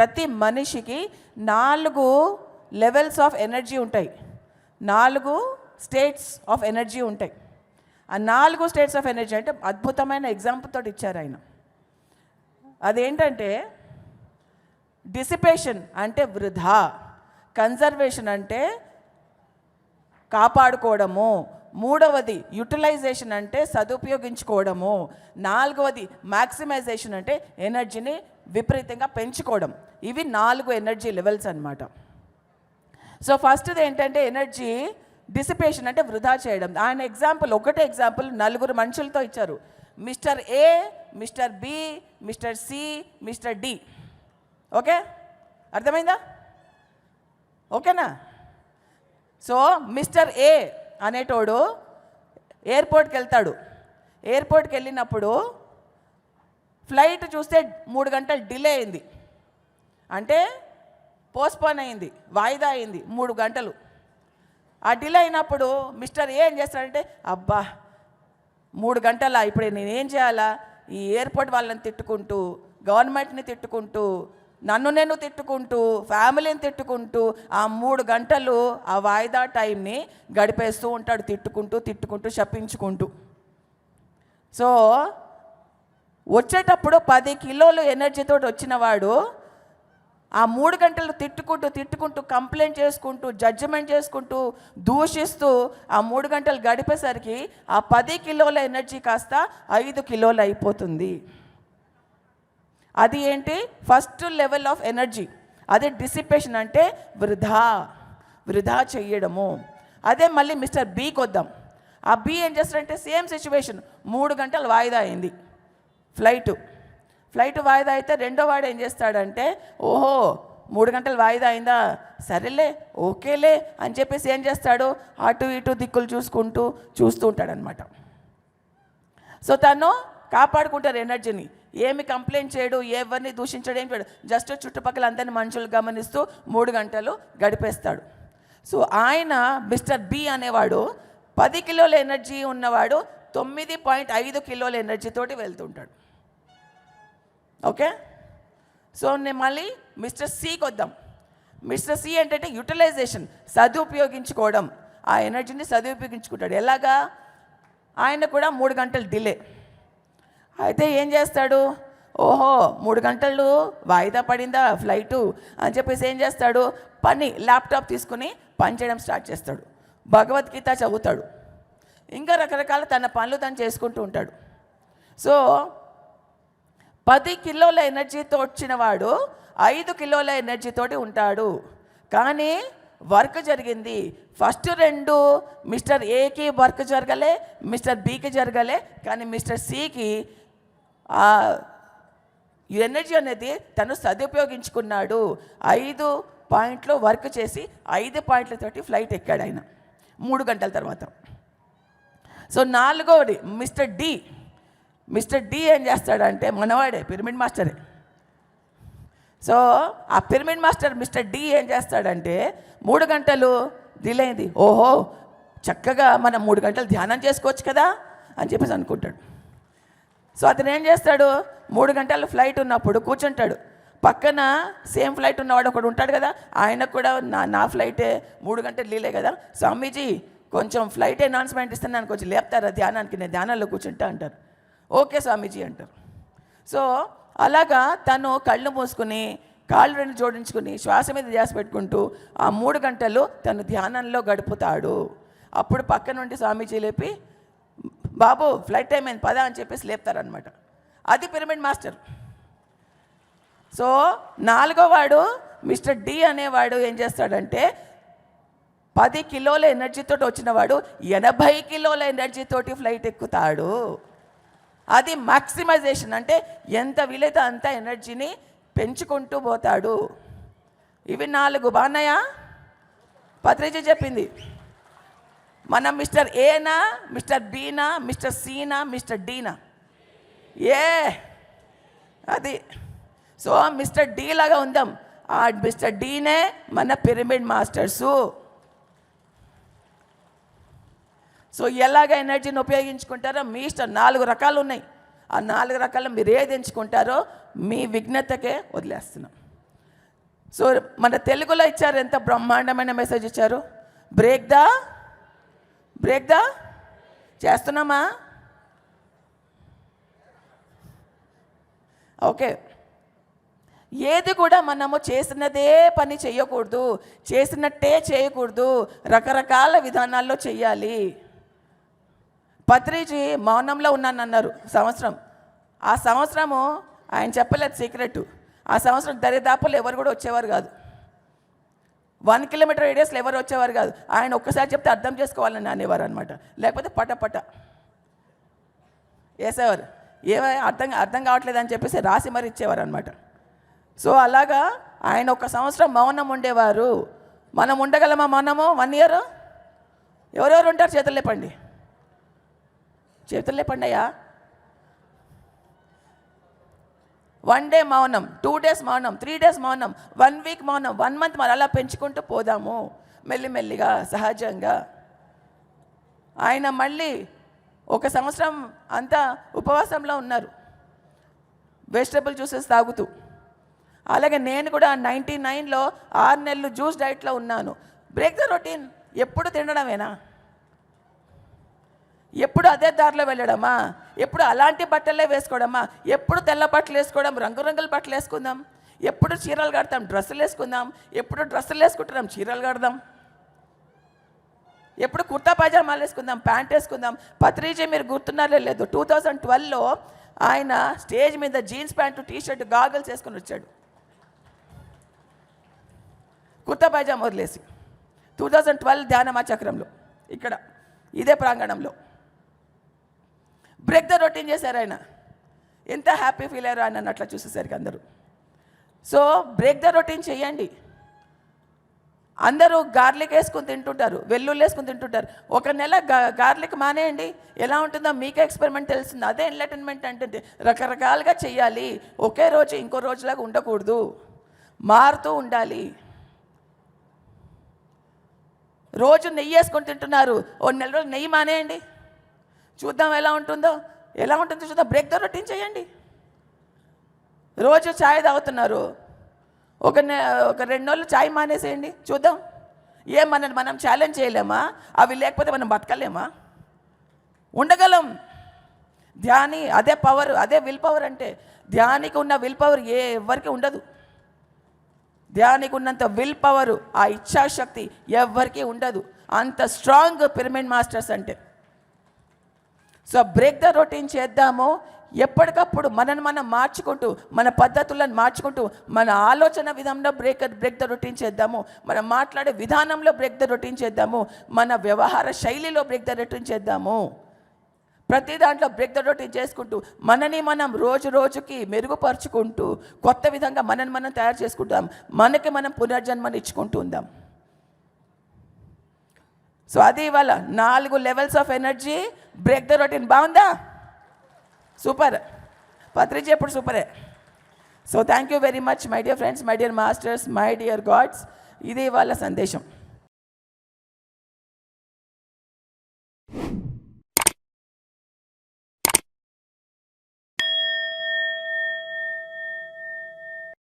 ప్రతి మనిషికి 4 levels of energy ఉంటాయి, 4 స్టేట్స్ ఆఫ్ ఎనర్జీ ఉంటాయి. ఆ 4 స్టేట్స్ ఆఫ్ ఎనర్జీ అంటే అద్భుతమైన ఎగ్జాంపుల్ తోటి ఇచ్చారు ఆయన. అదేంటంటే డిసిపేషన్ అంటే వృధా, కన్జర్వేషన్ అంటే కాపాడుకోవడము, 3వది యూటిలైజేషన్ అంటే సదుపయోగించుకోవడము, 4వది మ్యాక్సిమైజేషన్ అంటే ఎనర్జీని విపరీతంగా పెంచుకోవడం. ఇవి 4 ఎనర్జీ లెవెల్స్ అన్నమాట. సో ఫస్ట్ది ఏంటంటే ఎనర్జీ డిసిపేషన్ అంటే వృధా చేయడం. ఆయన ఎగ్జాంపుల్, ఒకటే ఎగ్జాంపుల్ 4 మనుషులతో ఇచ్చారు. మిస్టర్ ఏ, mister B, mister C, mister D. Okay, అర్థమైందా? ఓకేనా? సో మిస్టర్ ఏ అనేటోడు ఎయిర్పోర్ట్కి వెళ్తాడు. ఎయిర్పోర్ట్కి వెళ్ళినప్పుడు ఫ్లైట్ చూస్తే 3 గంటలు డిలే అయింది, అంటే పోస్ట్పోన్ అయింది, వాయిదా అయింది 3 గంటలు. ఆ డిలే అయినప్పుడు మిస్టర్ ఏ ఏం చేస్తాడంటే, అబ్బా 3 గంటలా, ఇప్పుడు నేనేం చేయాలా? ఈ ఎయిర్పోర్ట్ వాళ్ళని తిట్టుకుంటూ, గవర్నమెంట్ని తిట్టుకుంటూ, నన్ను నేను తిట్టుకుంటూ, ఫ్యామిలీని తిట్టుకుంటూ ఆ 3 గంటలు ఆ వాయిదా టైంని గడిపేస్తూ ఉంటాడు, తిట్టుకుంటూ శపించుకుంటూ. సో వచ్చేటప్పుడు 10 కిలోలు ఎనర్జీతో వచ్చిన వాడు ఆ 3 గంటలు తిట్టుకుంటూ కంప్లైంట్ చేసుకుంటూ, జడ్జిమెంట్ చేసుకుంటూ, దూషిస్తూ ఆ 3 గంటలు గడిపేసరికి ఆ 10 కిలోల ఎనర్జీ కాస్త 5 కిలోలు అయిపోతుంది. అది ఏంటి? First level of energy. అదే డిసిపేషన్ అంటే వృధా చెయ్యడము. అదే మళ్ళీ మిస్టర్ బికి వద్దాం. ఆ బి ఏం చేస్తారంటే సేమ్ సిచ్యువేషన్, 3 గంటలు వాయిదా అయింది ఫ్లైట్ వాయిదా అయితే రెండో వాడు ఏం చేస్తాడంటే, ఓహో 3 గంటలు వాయిదా అయిందా, సరేలే ఓకేలే అని చెప్పేసి ఏం చేస్తాడు, అటు ఇటు దిక్కులు చూస్తూ ఉంటాడనమాట. సో తను కాపాడుకుంటారు ఎనర్జీని, ఏమి కంప్లైంట్ చేయడు, ఎవరిని దూషించడు, ఏం చేయడు, జస్ట్ చుట్టుపక్కల అందరిని మనుషులు గమనిస్తూ 3 గంటలు గడిపేస్తాడు. సో ఆయన మిస్టర్ బి అనేవాడు 10 కిలోల ఎనర్జీ ఉన్నవాడు 9.5 కిలోల ఎనర్జీతోటి వెళ్తుంటాడు. ఓకే, సో నేను మళ్ళీ మిస్టర్ సికి వద్దాం. మిస్టర్ సి ఏంటంటే యూటిలైజేషన్, సదుపయోగించుకోవడం. ఆ ఎనర్జీని సదుపయోగించుకుంటాడు. ఎలాగా? ఆయన కూడా 3 గంటలు డిలే అయితే ఏం చేస్తాడు, ఓహో 3 గంటలు వాయిదా పడిందా ఫ్లైటు అని చెప్పేసి ఏం చేస్తాడు, ల్యాప్టాప్ తీసుకుని పని చేయడం స్టార్ట్ చేస్తాడు, భగవద్గీత చదువుతాడు, ఇంకా రకరకాల తన పనులు తను చేసుకుంటూ ఉంటాడు. సో 10 కిలోల ఎనర్జీతో వచ్చిన వాడు 5 కిలోల ఎనర్జీతోటి ఉంటాడు. కానీ వర్క్ జరిగింది, ఫస్ట్ 2 మిస్టర్ ఏకి వర్క్ జరగలే, మిస్టర్ బికి జరగలే, కానీ మిస్టర్ సికి ఆ ఎనర్జీ అనేది తను సదుపయోగించుకున్నాడు. 5 పాయింట్లు వర్క్ చేసి 5 పాయింట్లతోటి ఫ్లైట్ ఎక్కాడు ఆయన 3 గంటల తర్వాత. సో 4వది మిస్టర్ డి ఏం చేస్తాడంటే, మనవాడే పిరమిడ్ మాస్టరే. సో ఆ పిరమిడ్ మాస్టర్ మిస్టర్ డి ఏం చేస్తాడంటే, 3 గంటలు డిలే అయింది, ఓహో చక్కగా మనం 3 గంటలు ధ్యానం చేసుకోవచ్చు కదా అని చెప్పేసి అనుకుంటాడు. సో అతను ఏం చేస్తాడు, 3 గంటల ఫ్లైట్ ఉన్నప్పుడు కూర్చుంటాడు, పక్కన సేమ్ ఫ్లైట్ ఉన్నవాడు ఒకడు ఉంటాడు కదా, ఆయనకు కూడా నా ఫ్లైటే 3 గంటలు డిలే కదా, స్వామీజీ కొంచెం ఫ్లైట్ అనౌన్స్మెంట్ ఇస్తున్నాను, కొంచెం లేపుతారా ధ్యానానికి, నేను ధ్యానంలో కూర్చుంటా అంటారు. ఓకే స్వామీజీ అంటారు. సో అలాగా తను కళ్ళు మూసుకుని కాళ్ళు 2 జోడించుకుని శ్వాస మీద ధ్యాస పెట్టుకుంటూ ఆ 3 గంటలు తను ధ్యానంలో గడుపుతాడు. అప్పుడు పక్క నుండి స్వామీజీ లేపి, బాబు ఫ్లైట్ టైం అయింది పదా అని చెప్పేసి లేపుతారనమాట. అది పిరమిడ్ మాస్టర్. సో 4వ వాడు మిస్టర్ డి అనేవాడు ఏం చేస్తాడంటే, 10 కిలోల ఎనర్జీతో వచ్చిన వాడు 80 కిలోల ఎనర్జీతోటి ఫ్లైట్ ఎక్కుతాడు. అది మ్యాక్సిమైజేషన్, అంటే ఎంత వీలైతే అంత ఎనర్జీని పెంచుకుంటూ పోతాడు. ఇవి 4 బాగున్నాయా? పత్రిజీ చెప్పింది. మనం మిస్టర్ ఏనా, మిస్టర్ బీనా, మిస్టర్ సీనా, మిస్టర్ డీనా? అది. సో మిస్టర్ డి లాగా ఉందాం. ఆ మిస్టర్ డీనే మన పిరమిడ్ మాస్టర్సు. సో ఎలాగ ఎనర్జీని ఉపయోగించుకుంటారో మీ ఇష్టం. 4 రకాలు ఉన్నాయి. ఆ 4 రకాలు మీరు ఏది ఎంచుకుంటారో మీ విఘ్నతకే వదిలేస్తున్నాం. సో మన తెలుగులో ఇచ్చారు, ఎంత బ్రహ్మాండమైన మెసేజ్ ఇచ్చారు. బ్రేక్ ద చేస్తున్నామా? ఓకే. ఏది కూడా మనము చేసినదే పని చేయకూడదు, చేసినట్టే చేయకూడదు, రకరకాల విధానాల్లో చెయ్యాలి. పత్రిజీ మౌనంలో ఉన్నానన్నారు సంవత్సరం. ఆ సంవత్సరము ఆయన చెప్పలేదు సీక్రెట్. ఆ సంవత్సరం దరిదాపులు ఎవరు కూడా వచ్చేవారు కాదు. 1 కిలోమీటర్ రేడియస్లో ఎవరు వచ్చేవారు కాదు. ఆయన ఒక్కసారి చెప్తే అర్థం చేసుకోవాలని అనేవారు అనమాట. లేకపోతే పట వేసేవారు. అర్థం కావట్లేదని చెప్పేసి రాసి మరి ఇచ్చేవారు అనమాట. సో అలాగా ఆయన ఒక సంవత్సరం మౌనం ఉండేవారు. మనం ఉండగలమా మౌనము 1 ఇయర్? ఎవరెవరు ఉంటారు? చేతులు లేపండి అయ్యా. 1 డే మౌనం, 2 డేస్ మౌనం, 3 డేస్ మౌనం, 1 వీక్ మౌనం, 1 మంత్ మరి అలా పెంచుకుంటూ పోదాము మెల్లిమెల్లిగా సహజంగా. ఆయన మళ్ళీ ఒక సంవత్సరం అంతా ఉపవాసంలో ఉన్నారు, వెజిటబుల్ జ్యూసెస్ తాగుతూ. అలాగే నేను కూడా 99లో 6 నెలలు జ్యూస్ డైట్లో ఉన్నాను. Break the routine. ఎప్పుడు తినడమేనా? ఎప్పుడు అదే దారిలో వెళ్ళడమా? ఎప్పుడు అలాంటి బట్టలే వేసుకోవడమా? ఎప్పుడు తెల్ల బట్టలు వేసుకోవడం, రంగురంగుల బట్టలు వేసుకుందాం. ఎప్పుడు చీరలు కడతాం, డ్రెస్సులు వేసుకుందాం. ఎప్పుడు డ్రెస్సులు వేసుకుంటున్నాం, చీరలు కడదాం. ఎప్పుడు కుర్తా పైజామాలు వేసుకుందాం, ప్యాంట్ వేసుకుందాం. పత్రిజీ మీరు గుర్తున్నారో లేదు, 2012లో ఆయన స్టేజ్ మీద జీన్స్ ప్యాంటు, టీషర్ట్, గాగల్స్ వేసుకొని వచ్చాడు, కుర్తా పైజామా వదిలేసి. 2012 ధ్యానమా చక్రంలో, ఇక్కడ ఇదే ప్రాంగణంలో బ్రేక్ ద రొటీన్ చేశారు ఆయన. ఎంత హ్యాపీ ఫీల్ అయ్యారు ఆయన అట్లా చూసేసరికి అందరూ. సో బ్రేక్ ద రొటీన్ చేయండి. అందరూ గార్లిక్ వేసుకుని తింటుంటారు, వెల్లుల్లి వేసుకుని తింటుంటారు. 1 నెల గార్లిక్ మానేయండి, ఎలా ఉంటుందో మీకే ఎక్స్పెరిమెంట్ తెలుస్తుంది. అదే ఎంటర్టైన్మెంట్ అంటే రకరకాలుగా చేయాలి. ఒకే రోజు ఇంకో రోజులాగా ఉండకూడదు, మారుతూ ఉండాలి. రోజు నెయ్యి వేసుకొని తింటున్నారు, 1 నెల రోజులు నెయ్యి మానేయండి, చూద్దాం ఎలా ఉంటుందో. ఎలా ఉంటుందో చూద్దాం. బ్రేక్ ద రొటీన్ చేయండి. రోజు ఛాయ్ తాగుతున్నారు, ఒక 2 నెలలు ఛాయ్ మానేసేయండి, చూద్దాం. మనం ఛాలెంజ్ చేయలేమా? అవి లేకపోతే మనం బతకలేమా? ఉండగలం. ధ్యాని అదే పవర్, అదే విల్ పవర్. అంటే ధ్యానికి ఉన్న విల్ పవర్ ఎవరికి ఉండదు. ధ్యానికి ఉన్నంత విల్ పవరు, ఆ ఇచ్ఛాశక్తి ఎవరికి ఉండదు. అంత స్ట్రాంగ్ పిరమిడ్ మాస్టర్స్ అంటే. సో బ్రేక్ ద రొటీన్ చేద్దాము. ఎప్పటికప్పుడు మనం మార్చుకుంటూ, మన పద్ధతులను మార్చుకుంటూ, మన ఆలోచన విధానంలో బ్రేక్ ద రొటీన్ చేద్దాము. మనం మాట్లాడే విధానంలో బ్రేక్ ద రొటీన్ చేద్దాము. మన వ్యవహార శైలిలో బ్రేక్ ద రొటీన్ చేద్దాము. ప్రతి దాంట్లో బ్రేక్ ద రొటీన్ చేసుకుంటూ మనని మనం రోజు రోజుకి మెరుగుపరుచుకుంటూ కొత్త విధంగా మనం తయారు చేసుకుంటాం. మనకి మనం పునర్జన్మని ఇచ్చుకుంటూ ఉందాం. సో అది ఇవాళ 4 levels of energy. Break the routine. బాగుందా? సూపర్. పత్రిజీ ఎప్పుడు సూపరే. So thank you very much my dear friends, my dear masters, my dear God's. ఇది ఇవాళ సందేశం.